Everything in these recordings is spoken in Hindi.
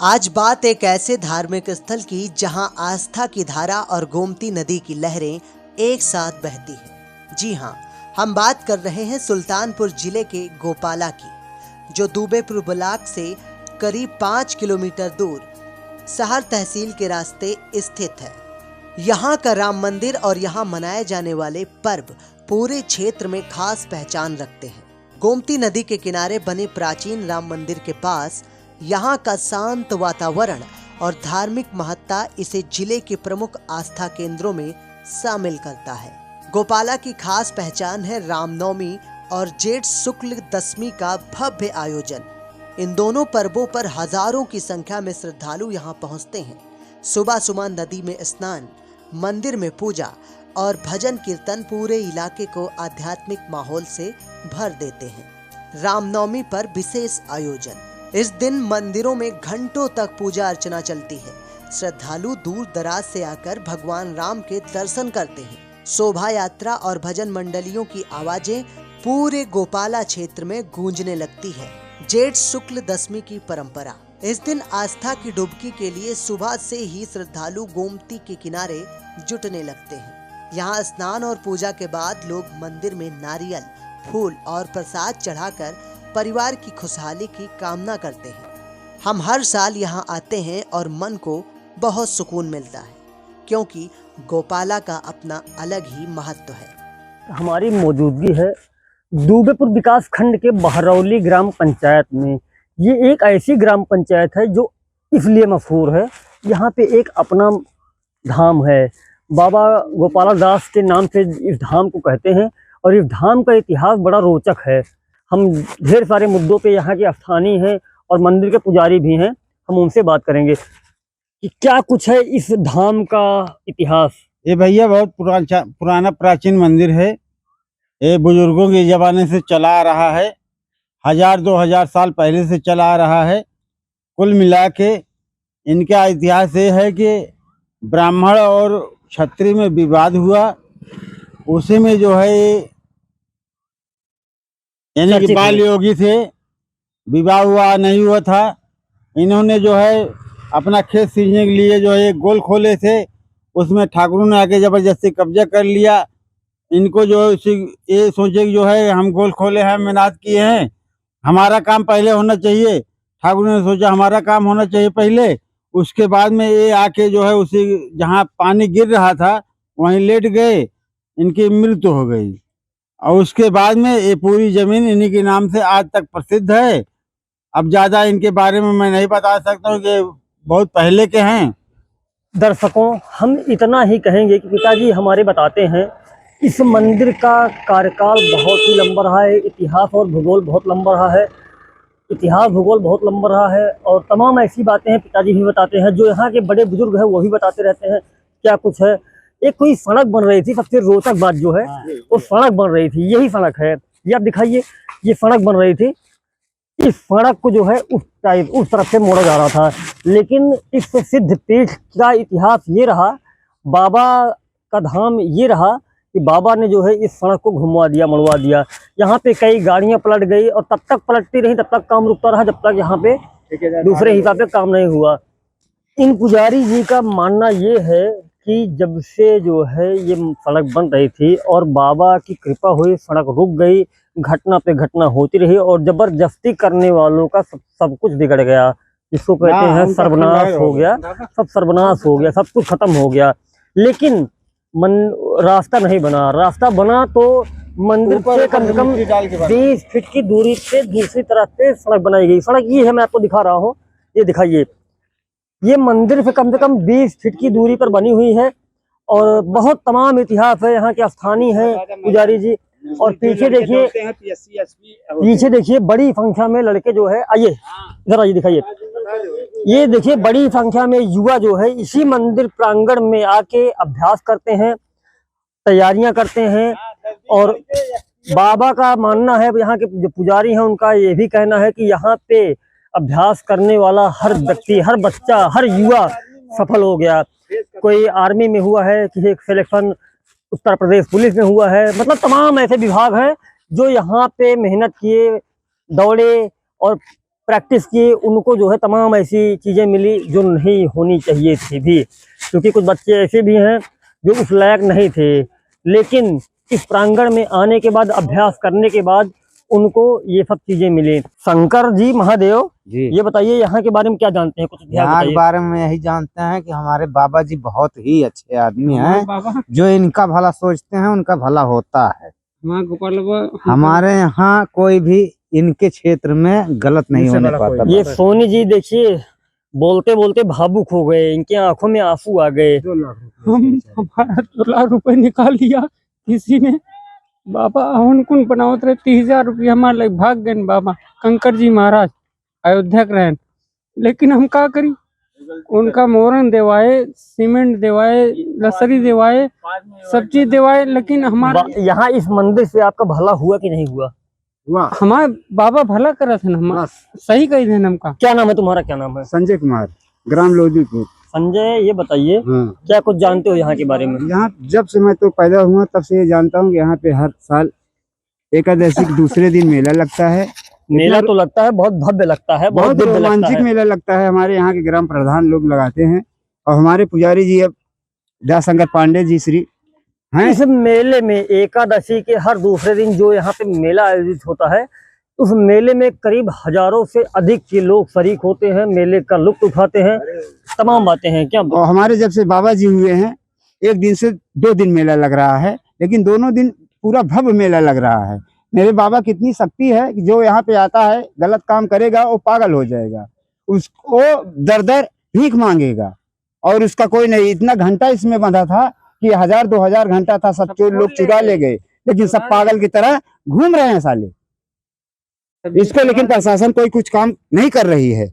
आज बात एक ऐसे धार्मिक स्थल की जहां आस्था की धारा और गोमती नदी की लहरें एक साथ बहती हैं। जी हां, हम बात कर रहे हैं सुल्तानपुर जिले के गोपाला की, जो दुबेपुर ब्लॉक से करीब 5 किलोमीटर दूर सहर तहसील के रास्ते स्थित है। यहाँ का राम मंदिर और यहाँ मनाए जाने वाले पर्व पूरे क्षेत्र में खास पहचान रखते हैं। गोमती नदी के किनारे बने प्राचीन राम मंदिर के पास यहाँ का शांत वातावरण और धार्मिक महत्ता इसे जिले के प्रमुख आस्था केंद्रों में शामिल करता है। गोपाला की खास पहचान है रामनवमी और जेठ शुक्ल दशमी का भव्य आयोजन। इन दोनों पर्वों पर हजारों की संख्या में श्रद्धालु यहाँ पहुँचते हैं। सुबह सुबह नदी में स्नान, मंदिर में पूजा और भजन कीर्तन पूरे इलाके को आध्यात्मिक माहौल से भर देते हैं। रामनवमी पर विशेष आयोजन। इस दिन मंदिरों में घंटों तक पूजा अर्चना चलती है। श्रद्धालु दूर दराज से आकर भगवान राम के दर्शन करते हैं। शोभा यात्रा और भजन मंडलियों की आवाजें पूरे गोपाला क्षेत्र में गूंजने लगती है। जेठ शुक्ल दशमी की परंपरा। इस दिन आस्था की डुबकी के लिए सुबह से ही श्रद्धालु गोमती के किनारे जुटने लगते हैं। यहाँ स्नान और पूजा के बाद लोग मंदिर में नारियल, फूल और प्रसाद चढ़ाकर परिवार की खुशहाली की कामना करते हैं। हम हर साल यहाँ आते हैं और मन को बहुत सुकून मिलता है, क्योंकि गोपाला का अपना अलग ही महत्व है। हमारी मौजूदगी है दुबेपुर विकास खंड के बहरौली ग्राम पंचायत में। ये एक ऐसी ग्राम पंचायत है जो इसलिए मशहूर है, यहाँ पे एक अपना धाम है। बाबा गोपाला दास के नाम से इस धाम को कहते हैं और इस धाम का इतिहास बड़ा रोचक है। हम ढेर सारे मुद्दों पे यहाँ के स्थानीय हैं और मंदिर के पुजारी भी हैं, हम उनसे बात करेंगे कि क्या कुछ है इस धाम का इतिहास। ये भैया बहुत पुराना प्राचीन मंदिर है। ये बुजुर्गों के ज़माने से चला आ रहा है, 1000-2000 साल पहले से चला आ रहा है। कुल मिला के इनका इतिहास ये है कि ब्राह्मण और क्षत्रिय में विवाद हुआ, उसी में जो है यानी कि बाल योगी थे, विवाह हुआ नहीं हुआ था। इन्होंने जो है अपना खेत सींचने के लिए जो है गोल खोले थे, उसमें ठाकुरों ने आके जबरदस्ती कब्जा कर लिया। इनको जो ये सोचे कि जो है हम गोल खोले हैं, मेहनत किए हैं, हमारा काम पहले होना चाहिए। ठाकुर ने सोचा हमारा काम होना चाहिए पहले। उसके बाद में ये आके जो है उसी जहाँ पानी गिर रहा था वहीं लेट गए, इनकी मृत्यु हो गई। और उसके बाद में ये पूरी जमीन इन्हीं के नाम से आज तक प्रसिद्ध है। अब ज़्यादा इनके बारे में मैं नहीं बता सकता हूँ कि बहुत पहले के हैं। दर्शकों, हम इतना ही कहेंगे कि पिताजी हमारे बताते हैं इस मंदिर का कार्यकाल बहुत ही लंबा रहा है, इतिहास और भूगोल बहुत लंबा रहा है, और तमाम ऐसी बातें हैं पिताजी भी बताते हैं, जो यहाँ के बड़े बुजुर्ग हैं वो भी बताते रहते हैं क्या कुछ है। एक कोई सड़क बन रही थी, सबसे रोचक बात जो है वो सड़क बन रही थी, यही सड़क है, ये आप दिखाइए, ये सड़क बन रही थी। इस सड़क को जो है उस तरफ से मोड़ा जा रहा था, लेकिन इस सिद्ध पीठ का इतिहास ये रहा, बाबा का धाम ये रहा कि बाबा ने जो है इस सड़क को घुमवा दिया, मुड़वा दिया। यहाँ पे कई गाड़ियाँ पलट गई और तब तक पलटती रही, तब तक काम रुकता रहा, जब तक यहाँ पे दूसरे हिसाब से काम नहीं हुआ। इन पुजारी जी का मानना ये है कि जब से जो है ये सड़क बन रही थी और बाबा की कृपा हुई, सड़क रुक गई, घटना पे घटना होती रही और जबरदस्ती करने वालों का सब कुछ बिगड़ गया। जिसको कहते हैं सर्वनाश हो गया, सब सर्वनाश हो गया, सब कुछ खत्म हो गया। लेकिन रास्ता नहीं बना। रास्ता बना तो मंदिर से कम से कम 20 फीट की दूरी पे दूसरी तरफ से सड़क बनाई गई। सड़क ये है, मैं आपको दिखा रहा हूँ, ये दिखाइए, ये मंदिर से कम 20 फीट की दूरी पर बनी हुई है और बहुत तमाम इतिहास है। यहाँ के स्थानीय हैं पुजारी जी। और पीछे देखिए बड़ी संख्या में लड़के जो है, आइए इधर आइए, दिखाइए, ये देखिए बड़ी संख्या में युवा जो है इसी मंदिर प्रांगण में आके अभ्यास करते हैं, तैयारियां करते हैं। और बाबा का मानना है, यहाँ के जो पुजारी हैं उनका ये भी कहना है कि यहाँ पे अभ्यास करने वाला हर व्यक्ति, हर बच्चा, हर युवा सफल हो गया। कोई आर्मी में हुआ है, किसी सिलेक्शन उत्तर प्रदेश पुलिस में हुआ है, मतलब तमाम ऐसे विभाग हैं जो यहाँ पे मेहनत किए, दौड़े और प्रैक्टिस किए, उनको जो है तमाम ऐसी चीज़ें मिली जो नहीं होनी चाहिए थी भी, क्योंकि कुछ बच्चे ऐसे भी हैं जो उस लायक नहीं थे, लेकिन इस प्रांगण में आने के बाद, अभ्यास करने के बाद उनको ये सब चीजें मिली। शंकर जी महादेव जी, ये बताइए यहाँ के बारे में क्या जानते हैं, कुछ इतिहास यहाँ के बताइए। बारे में यही जानते हैं कि हमारे बाबा जी बहुत ही अच्छे आदमी हैं, जो इनका भला सोचते हैं उनका भला होता है। हमारे यहाँ कोई भी इनके क्षेत्र में गलत नहीं होने पाता। ये सोनी जी देखिए बोलते बोलते भावुक हो गए, इनके आंखों में आंसू आ गए। हमारा 2 लाख रुपए निकाल लिया किसी ने, बाबा कौन बनावत रहे 30,000 रुपया हमारे लगे भाग गए बाबा कंकर जी महाराज अयोध्या के रहन। लेकिन हम का करी, उनका मोरन देवाए, सीमेंट देवाए, लसरी देवाए, सब चीज देवाए, लेकिन हमारा यहाँ इस मंदिर से आपका भला हुआ कि नहीं हुआ? हमारे बाबा भला करा थे ना, सही कही थे हमका। क्या नाम है तुम्हारा, क्या नाम है? संजय कुमार, ग्राम लोधीपुर। संजय, ये बताइए हाँ। क्या कुछ जानते हो यहाँ के बारे में? यहाँ जब से मैं तो पैदा हुआ तब से ये जानता हूँ कि यहाँ पे हर साल एकादशी के दूसरे दिन मेला लगता है। मेला तो लगता है, बहुत भव्य लगता है, बहुत बहुत दिव्य लगता रोमांचक है। मेला लगता है। हमारे यहाँ के ग्राम प्रधान लोग लगाते हैं और हमारे पुजारी जी अब दयाशंकर पांडे जी श्री हैं। इस मेले में एकादशी के हर दूसरे दिन जो यहाँ पे मेला आयोजित होता है, उस मेले में करीब हजारों से अधिक के लोग शरीक होते हैं, मेले का लुत्फ उठाते हैं, तमाम बातें हैं। क्या और हमारे जब से बाबा जी हुए हैं, एक दिन से 2 दिन मेला लग रहा है, लेकिन दोनों दिन पूरा भव्य मेला लग रहा है। मेरे बाबा कितनी शक्ति है कि जो यहाँ पे आता है गलत काम करेगा वो पागल हो जाएगा, उसको दर दर भीख मांगेगा और उसका कोई नहीं। इतना घंटा इसमें बंधा था कि 1000-2000 घंटा था, सब चोर लोग चुरा ले गए, लेकिन सब पागल की तरह घूम रहे हैं साले इसको, लेकिन प्रशासन कोई कुछ काम नहीं कर रही है।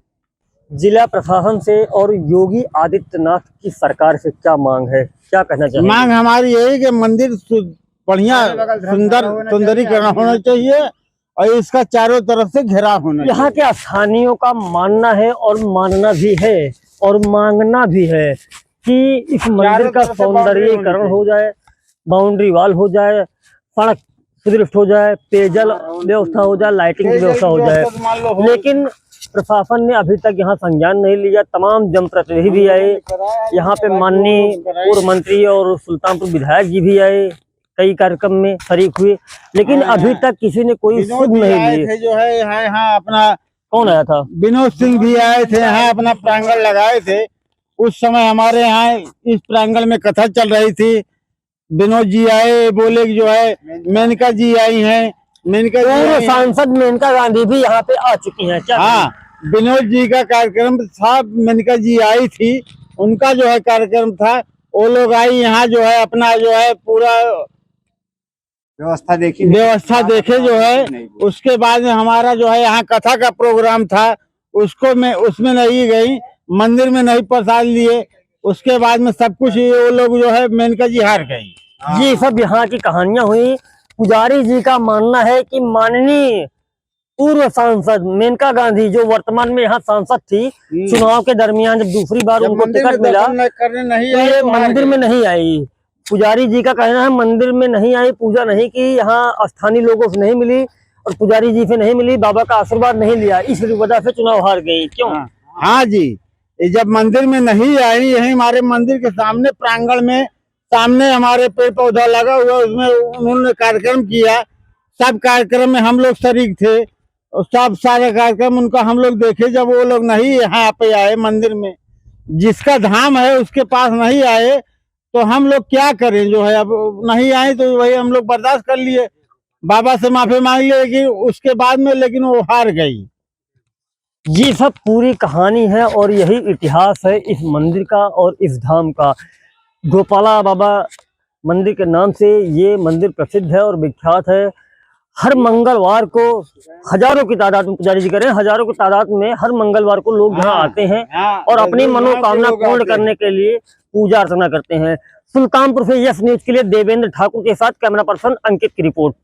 जिला प्रशासन से और योगी आदित्यनाथ की सरकार से क्या मांग है, क्या कहना चाहिए? मांग हमारी यही कि मंदिर बढ़िया सुंदरीकरण होना चाहिए और इसका चारों तरफ से घेराव होना चाहिए। यहाँ के स्थानीयों का मानना है और मानना भी है और मांगना भी है कि इस मंदिर का सौंदर्यीकरण हो जाए, बाउंड्री वॉल हो जाए, सड़क सुदृढ़ हो जाए, पेयजल व्यवस्था हो जाए, लाइटिंग व्यवस्था हो जाए। लेकिन प्रशासन ने अभी तक यहाँ संज्ञान नहीं लिया। तमाम जनप्रतिनिधि भी आए यहाँ पे, माननीय पूर्व मंत्री और सुल्तानपुर विधायक जी भी आए, कई कार्यक्रम में शरीक हुए, लेकिन अभी तक किसी ने कोई सुध नहीं लिए। जो है यहाँ अपना कौन आया था? विनोद सिंह भी आए थे, यहाँ अपना प्रांगण लगाए थे। उस समय हमारे यहाँ इस प्रांगण में कथा चल रही थी, विनोद जी आए, बोले कि जो है मेनका जी आई हैं, मेनका जी सांसद मेनका गांधी भी यहाँ पे आ चुकी हैं क्या? हाँ, विनोद जी का कार्यक्रम था, मेनका जी आई थी, उनका जो है कार्यक्रम था, वो लोग आई यहाँ जो है अपना जो है पूरा व्यवस्था देखे जो है। उसके बाद में हमारा जो है यहाँ कथा का प्रोग्राम था, उसमें नहीं गई, मंदिर में नहीं प्रसाद लिए। उसके बाद में सब कुछ वो लोग जो है मेनका जी हार गई। ये सब यहाँ की कहानियां हुई। पुजारी जी का मानना है कि माननीय पूर्व सांसद मेनका गांधी, जो वर्तमान में यहाँ सांसद थी, चुनाव के दरमियान जब दूसरी बार उनको टिकट मिला तो ये मंदिर में नहीं आई। पुजारी जी का कहना है मंदिर में नहीं आई, पूजा नहीं की, यहाँ स्थानीय लोगों से नहीं मिली और पुजारी जी से नहीं मिली, बाबा का आशीर्वाद नहीं लिया, इस वजह से चुनाव हार गई। क्यों? हाँ जी, ये जब मंदिर में नहीं आई, यही हमारे मंदिर के सामने प्रांगण में सामने हमारे पेड़ पौधा लगा हुआ, उसमें उन्होंने कार्यक्रम किया। सब कार्यक्रम में हम लोग शरीक थे और सब सारे कार्यक्रम उनका हम लोग देखे। जब वो लोग नहीं यहाँ पे आए मंदिर में, जिसका धाम है उसके पास नहीं आए, तो हम लोग क्या करें? जो है अब नहीं आए तो वही हम लोग बर्दाश्त कर लिए, बाबा से माफी मांग लिए, लेकिन उसके बाद में लेकिन वो हार गई। ये सब पूरी कहानी है और यही इतिहास है इस मंदिर का और इस धाम का। गोपाला बाबा मंदिर के नाम से ये मंदिर प्रसिद्ध है और विख्यात है। हर मंगलवार को हजारों की तादाद में, पुजारी जी करें, हजारों की तादाद में हर मंगलवार को लोग यहाँ आते हैं और अपनी मनोकामना पूर्ण करने के लिए पूजा अर्चना करते हैं। सुल्तानपुर से यस न्यूज के लिए देवेंद्र ठाकुर के साथ कैमरा पर्सन अंकित की रिपोर्ट।